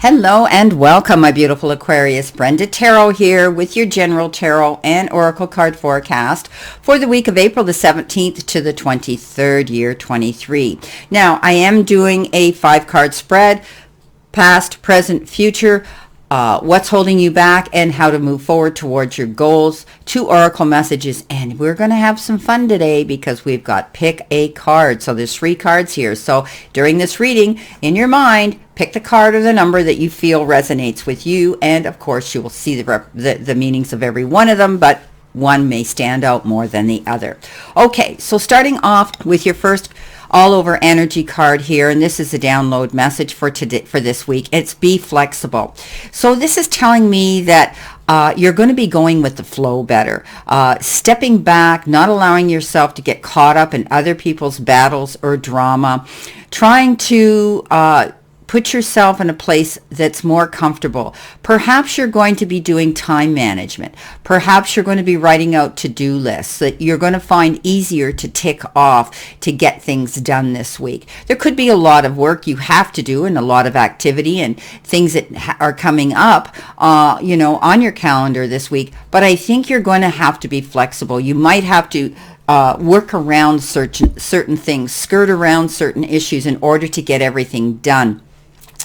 Hello and welcome, my beautiful Aquarius. Brenda Tarot here with your general tarot and oracle card forecast for the week of April the 17th to the 23rd, year 23. Now, I am doing a 5-card spread, past, present, future, what's holding you back, and how to move forward towards your goals. 2 oracle messages, and we're going to have some fun today because we've got pick a card. So there's 3 cards here. So during this reading, in your mind, pick the card or the number that you feel resonates with you, and of course you will see the meanings of every one of them, but one may stand out more than the other. Okay, so starting off with your first all-over energy card here, and this is a download message for today, for this week. It's be flexible. So this is telling me that you're going to be going with the flow better, stepping back, not allowing yourself to get caught up in other people's battles or drama, trying to put yourself in a place that's more comfortable. Perhaps you're going to be doing time management. Perhaps you're going to be writing out to-do lists that you're going to find easier to tick off to get things done this week. There could be a lot of work you have to do and a lot of activity and things that are coming up, on your calendar this week. But I think you're going to have to be flexible. You might have to work around certain things, skirt around certain issues in order to get everything done.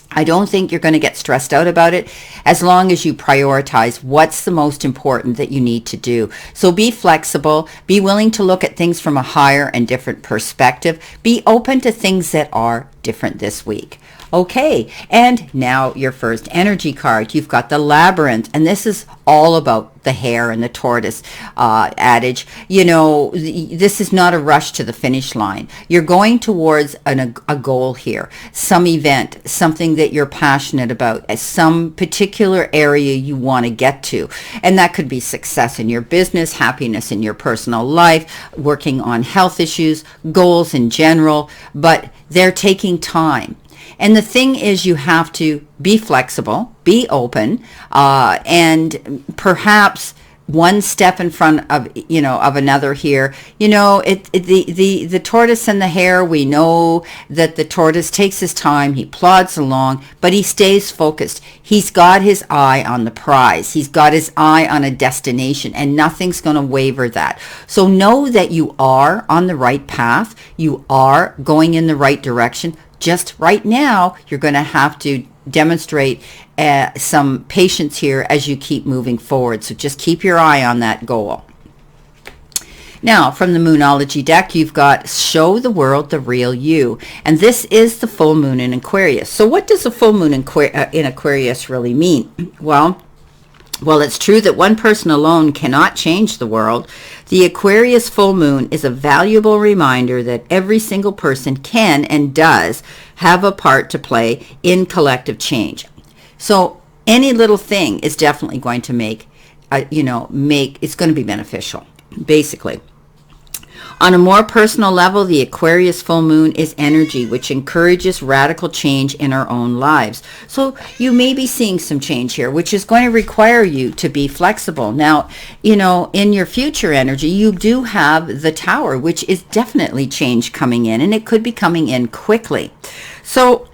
I don't think you're going to get stressed out about it as long as you prioritize what's the most important that you need to do. So be flexible, be willing to look at things from a higher and different perspective, be open to things that are different this week. Okay, and now your first energy card. You've got the Labyrinth, and this is all about the hare and the tortoise adage. This is not a rush to the finish line. You're going towards a goal here, some event, something that you're passionate about, some particular area you want to get to. And that could be success in your business, happiness in your personal life, working on health issues, goals in general, but they're taking time. And the thing is, you have to be flexible, be open, and perhaps one step in front of another here. The tortoise and the hare, we know that the tortoise takes his time, he plods along, but he stays focused. He's got his eye on the prize. He's got his eye on a destination, and nothing's going to waver that. So know that you are on the right path. You are going in the right direction. Just right now, you're going to have to demonstrate some patience here as you keep moving forward. So just keep your eye on that goal. Now, from the Moonology deck, you've got Show the World the Real You. And this is the full moon in Aquarius. So what does the full moon in Aquarius really mean? Well, it's true that one person alone cannot change the world. The Aquarius full moon is a valuable reminder that every single person can and does have a part to play in collective change. So any little thing is definitely going to it's going to be beneficial, basically. On a more personal level, the Aquarius full moon is energy, which encourages radical change in our own lives. So you may be seeing some change here, which is going to require you to be flexible. Now, in your future energy, you do have the Tower, which is definitely change coming in, and it could be coming in quickly. So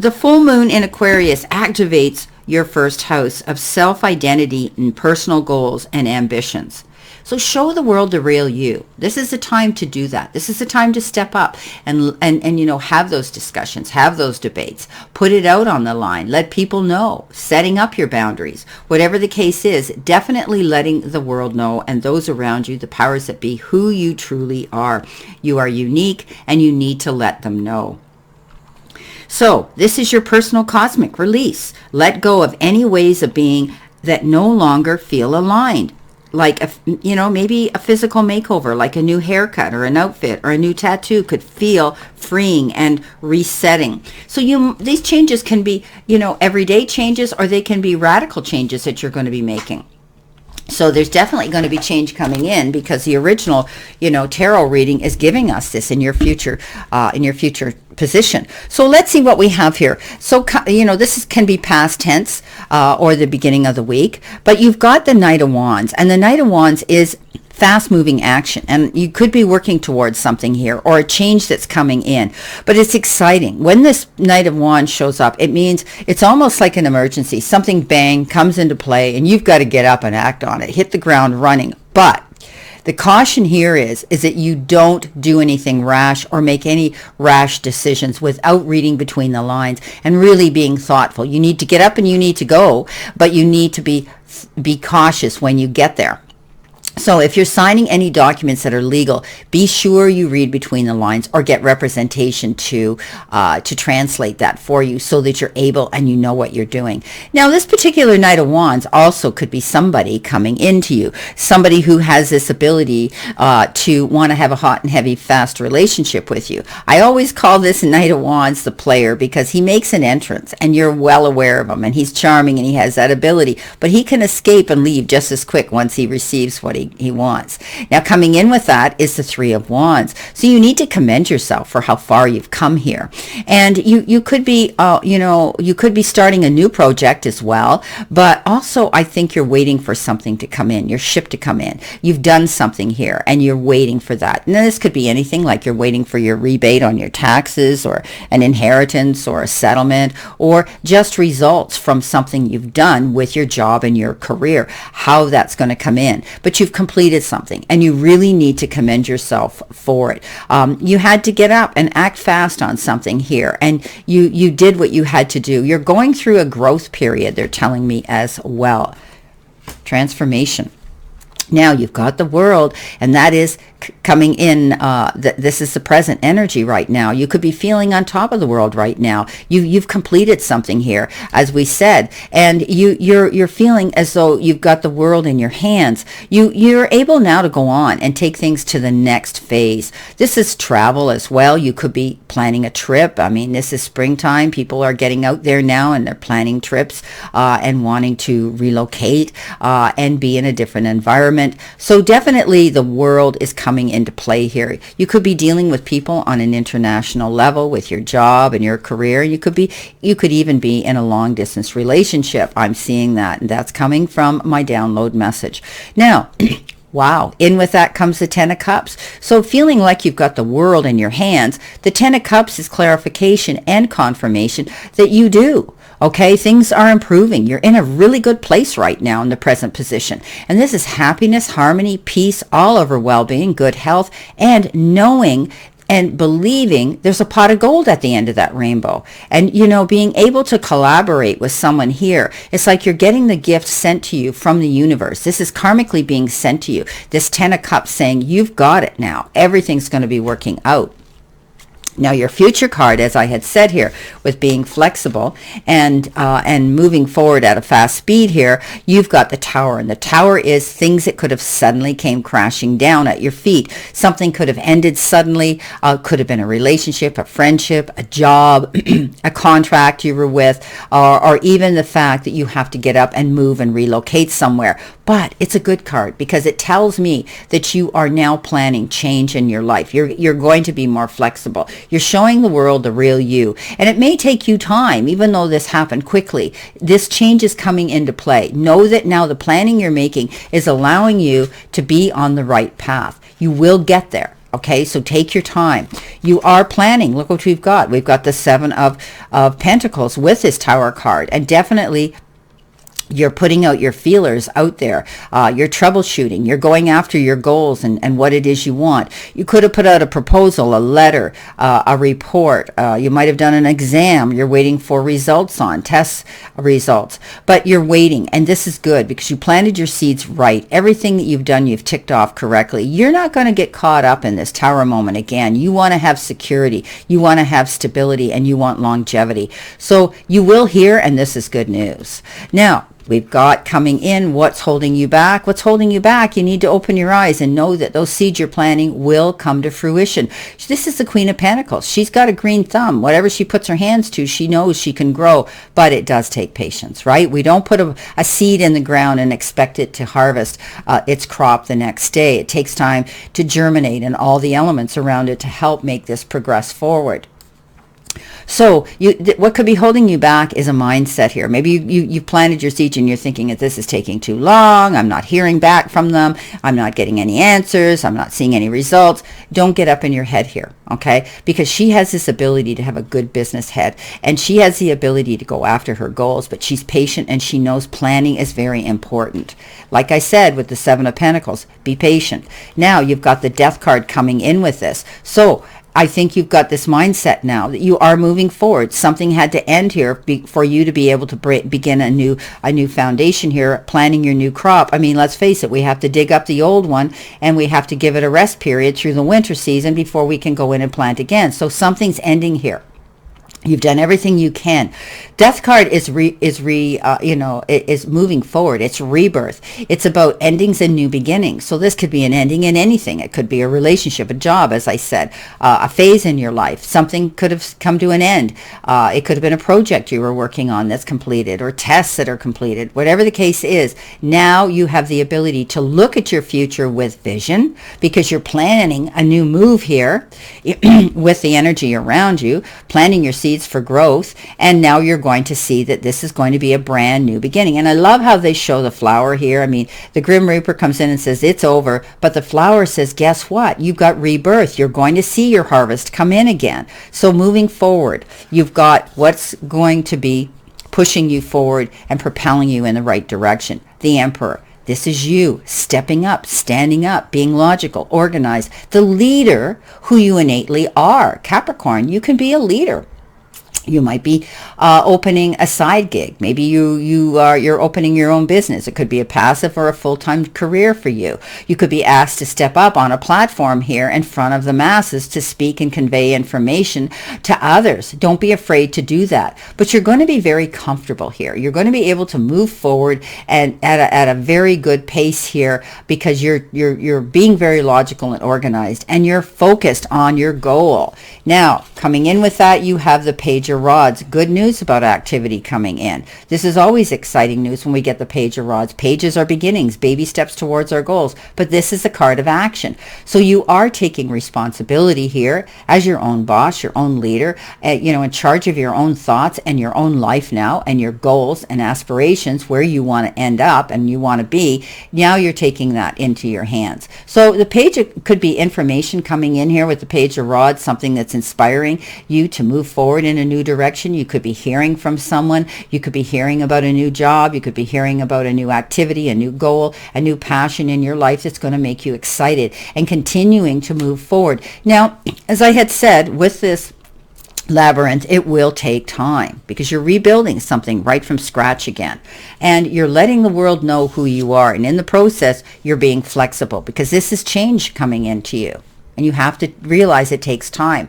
the full moon in Aquarius activates your first house of self-identity and personal goals and ambitions. So show the world the real you. This is the time to do that. This is the time to step up and have those discussions, have those debates, put it out on the line, let people know, setting up your boundaries. Whatever the case is, definitely letting the world know and those around you, the powers that be, who you truly are. You are unique and you need to let them know. So this is your personal cosmic release. Let go of any ways of being that no longer feel aligned. Like, maybe a physical makeover, like a new haircut or an outfit or a new tattoo could feel freeing and resetting. So these changes can be, everyday changes, or they can be radical changes that you're going to be making. So there's definitely going to be change coming in because the original, tarot reading is giving us this in your future position. So let's see what we have here. So, this can be past tense or the beginning of the week, but you've got the Knight of Wands, and the Knight of Wands is fast moving action, and you could be working towards something here or a change that's coming in, but it's exciting. When this Knight of Wands shows up, it means it's almost like an emergency. Something bang comes into play and you've got to get up and act on it, hit the ground running. But the caution here is that you don't do anything rash or make any rash decisions without reading between the lines and really being thoughtful. You need to get up and you need to go, but you need to be cautious when you get there. So if you're signing any documents that are legal, be sure you read between the lines or get representation to translate that for you so that you're able and you know what you're doing. Now, this particular Knight of Wands also could be somebody coming into you, somebody who has this ability to want to have a hot and heavy, fast relationship with you. I always call this Knight of Wands the player because he makes an entrance and you're well aware of him and he's charming and he has that ability, but he can escape and leave just as quick once he receives what he wants. Now, coming in with that is the Three of Wands. So you need to commend yourself for how far you've come here. And you could be, you could be starting a new project as well. But also, I think you're waiting for something to come in, your ship to come in. You've done something here and you're waiting for that. And this could be anything like you're waiting for your rebate on your taxes or an inheritance or a settlement or just results from something you've done with your job and your career, how that's going to come in. But you've completed something and you really need to commend yourself for it. You had to get up and act fast on something here and you did what you had to do. You're going through a growth period, they're telling me as well. Transformation. Now you've got the World, and that is coming in. This is the present energy right now. You could be feeling on top of the world right now. You've completed something here, as we said, and you're feeling as though you've got the world in your hands. You're able now to go on and take things to the next phase. This is travel as well. You could be planning a trip. I mean, this is springtime. People are getting out there now and they're planning trips and wanting to relocate and be in a different environment. So definitely the world is coming into play here. You could be dealing with people on an international level with your job and your career. You could even be in a long distance relationship. I'm seeing that, and that's coming from my download message. Now, wow, in with that comes the Ten of Cups. So feeling like you've got the world in your hands, the Ten of Cups is clarification and confirmation that you do. Okay, things are improving. You're in a really good place right now in the present position. And this is happiness, harmony, peace, all over well-being, good health, and knowing and believing there's a pot of gold at the end of that rainbow. And, being able to collaborate with someone here, it's like you're getting the gift sent to you from the universe. This is karmically being sent to you. This Ten of Cups saying, you've got it now. Everything's going to be working out. Now, your future card, as I had said here, with being flexible and moving forward at a fast speed here, you've got the Tower. And the Tower is things that could have suddenly came crashing down at your feet. Something could have ended suddenly. Could have been a relationship, a friendship, a job, a contract you were with, or even the fact that you have to get up and move and relocate somewhere. But it's a good card because it tells me that you are now planning change in your life. You're going to be more flexible. You're showing the world the real you. And it may take you time, even though this happened quickly. This change is coming into play. Know that now the planning you're making is allowing you to be on the right path. You will get there. Okay, so take your time. You are planning. Look what we've got. We've got the Seven of Pentacles with this Tower card. And definitely you're putting out your feelers out there. You're troubleshooting. You're going after your goals and what it is you want. You could have put out a proposal, a letter, a report. You might have done an exam you're waiting for results on, test results. But you're waiting, and this is good because you planted your seeds right. Everything that you've done, you've ticked off correctly. You're not going to get caught up in this Tower moment again. You want to have security. You want to have stability, and you want longevity. So you will hear, and this is good news. Now, we've got coming in, what's holding you back? What's holding you back? You need to open your eyes and know that those seeds you're planting will come to fruition. This is the Queen of Pentacles. She's got a green thumb. Whatever she puts her hands to, she knows she can grow, but it does take patience, right? We don't put a seed in the ground and expect it to harvest its crop the next day. It takes time to germinate and all the elements around it to help make this progress forward. So what could be holding you back is a mindset here. Maybe you planted your seeds and you're thinking that this is taking too long. I'm not hearing back from them. I'm not getting any answers. I'm not seeing any results. Don't get up in your head here, okay? Because she has this ability to have a good business head, and she has the ability to go after her goals, but she's patient and she knows planning is very important. Like I said with the Seven of Pentacles, be patient. Now you've got the Death card coming in with this. So I think you've got this mindset now that you are moving forward. Something had to end here for you to be able to begin a new foundation here, planting your new crop. I mean, let's face it, we have to dig up the old one and we have to give it a rest period through the winter season before we can go in and plant again. So something's ending here. You've done everything you can. Death card is moving forward. It's rebirth. It's about endings and new beginnings. So this could be an ending in anything. It could be a relationship, a job, as I said, a phase in your life. Something could have come to an end. It could have been a project you were working on that's completed, or tests that are completed. Whatever the case is, now you have the ability to look at your future with vision, because you're planning a new move here with the energy around you, planting your seeds for growth, and now you're going to see that this is going to be a brand new beginning. And I love how they show the flower here. I mean, the Grim Reaper comes in and says it's over, but the flower says, guess what? You've got rebirth. You're going to see your harvest come in again. So moving forward, you've got what's going to be pushing you forward and propelling you in the right direction. The Emperor. This is you stepping up, standing up, being logical, organized, the leader who you innately are. Capricorn, you can be a leader. You might be opening a side gig. Maybe you're opening your own business. It could be a passive or a full-time career for you. You could be asked to step up on a platform here in front of the masses to speak and convey information to others. Don't be afraid to do that. But you're going to be very comfortable here. You're going to be able to move forward and at a very good pace here, because you're being very logical and organized, and you're focused on your goal. Now, coming in with that, you have the Page of Rods. Good news about activity coming in. This is always exciting news when we get the Page of Rods. Pages are beginnings, baby steps towards our goals, but this is a card of action. So you are taking responsibility here as your own boss, your own leader, in charge of your own thoughts and your own life now, and your goals and aspirations, where you want to end up and you want to be. Now you're taking that into your hands. So the page could be information coming in here with the Page of Rods, something that's inspiring you to move forward in a new direction. You could be hearing from someone. You could be hearing about a new job. You could be hearing about a new activity, a new goal, a new passion in your life that's going to make you excited and continuing to move forward. Now, as I had said, with this labyrinth, it will take time, because you're rebuilding something right from scratch again, and you're letting the world know who you are, and in the process you're being flexible, because this is change coming into you, and you have to realize it takes time.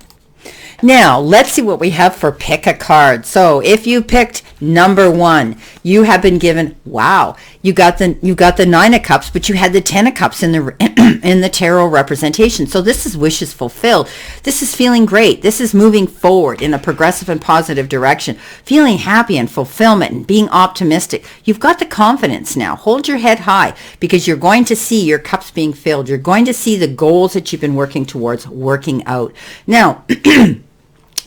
Now, let's see what we have for pick a card. So if you picked number 1, you have been given, wow, you got the 9 of Cups, but you had the 10 of Cups in the in the tarot representation. So this is wishes fulfilled. This is feeling great. This is moving forward in a progressive and positive direction, feeling happy and fulfillment and being optimistic. You've got the confidence now. Hold your head high, because you're going to see your cups being filled. You're going to see the goals that you've been working towards working out. Now,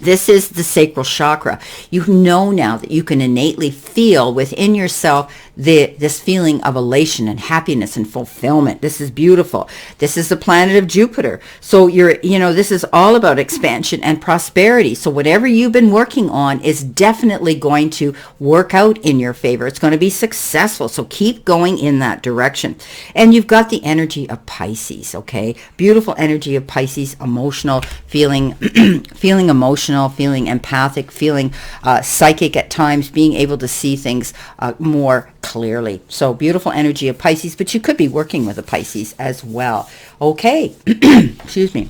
this is the sacral chakra. You know now that you can innately feel within yourself this feeling of elation and happiness and fulfillment. This is beautiful. This is the planet of Jupiter. So this is all about expansion and prosperity. So whatever you've been working on is definitely going to work out in your favor. It's going to be successful. So keep going in that direction. And you've got the energy of Pisces, okay? Beautiful energy of Pisces, emotional, feeling emotional, feeling empathic, feeling psychic at times, being able to see things more clearly. So beautiful energy of Pisces, but you could be working with a Pisces as well. Okay, excuse me.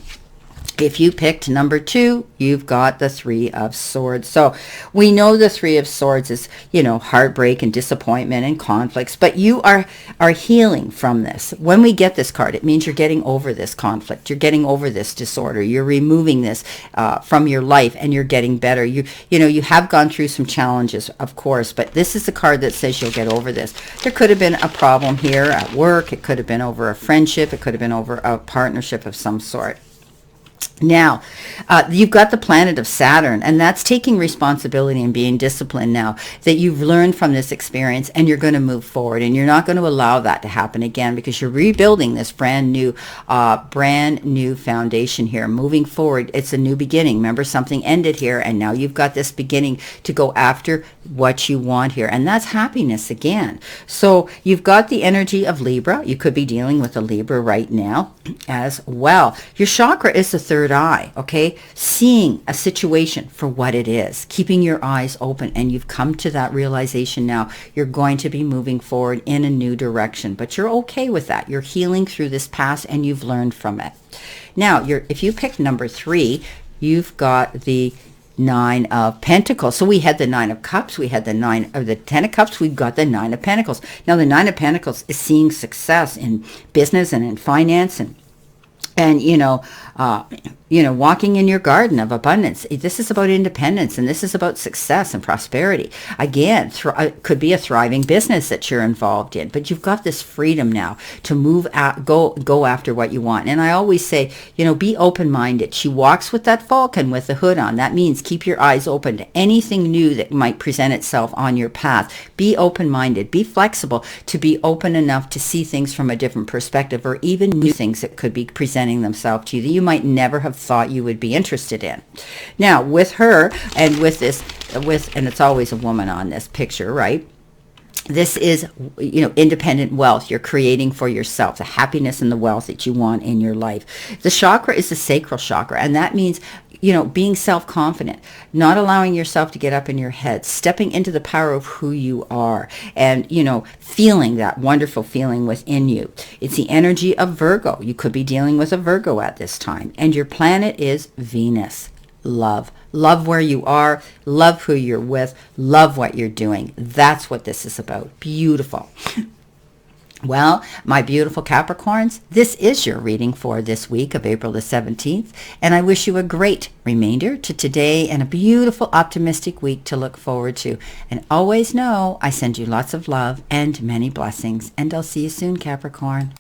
If you picked number 2, you've got the 3 of Swords. So we know the 3 of Swords is, heartbreak and disappointment and conflicts, but you are healing from this. When we get this card, it means you're getting over this conflict. You're getting over this disorder. You're removing this from your life, and you're getting better. You have gone through some challenges, of course, but this is the card that says you'll get over this. There could have been a problem here at work. It could have been over a friendship. It could have been over a partnership of some sort. Now, you've got the planet of Saturn, and that's taking responsibility and being disciplined now that you've learned from this experience, and you're going to move forward, and you're not going to allow that to happen again, because you're rebuilding this brand new foundation here. Moving forward, it's a new beginning. Remember, something ended here, and now you've got this beginning to go after what you want here, and that's happiness again. So you've got the energy of Libra. You could be dealing with a Libra right now as well. Your chakra is the third eye, okay? Seeing a situation for what it is, keeping your eyes open, and you've come to that realization now. You're going to be moving forward in a new direction, but you're okay with that. You're healing through this past, and you've learned from it. Now, if you pick number 3, you've got the 9 of Pentacles. So we had the 9 of Cups, we had the 10 of Cups, we've got the 9 of Pentacles. Now the 9 of Pentacles is seeing success in business and in finance, and walking in your garden of abundance. This is about independence, and this is about success and prosperity. Again, it could be a thriving business that you're involved in, but you've got this freedom now to move out, go after what you want. And I always say, be open-minded. She walks with that falcon with the hood on. That means keep your eyes open to anything new that might present itself on your path. Be open-minded. Be flexible to be open enough to see things from a different perspective, or even new things that could be presenting themselves to you that you might never have thought you would be interested in. Now, with her and with this, and it's always a woman on this picture, right? This is, independent wealth. You're creating for yourself the happiness and the wealth that you want in your life. The chakra is the sacral chakra, and that means being self-confident, not allowing yourself to get up in your head, stepping into the power of who you are, and, feeling that wonderful feeling within you. It's the energy of Virgo. You could be dealing with a Virgo at this time. And your planet is Venus. Love. Love where you are. Love who you're with. Love what you're doing. That's what this is about. Beautiful. Well, my beautiful Capricorns, this is your reading for this week of April the 17th, and I wish you a great remainder to today and a beautiful, optimistic week to look forward to. And always know I send you lots of love and many blessings, and I'll see you soon, Capricorn.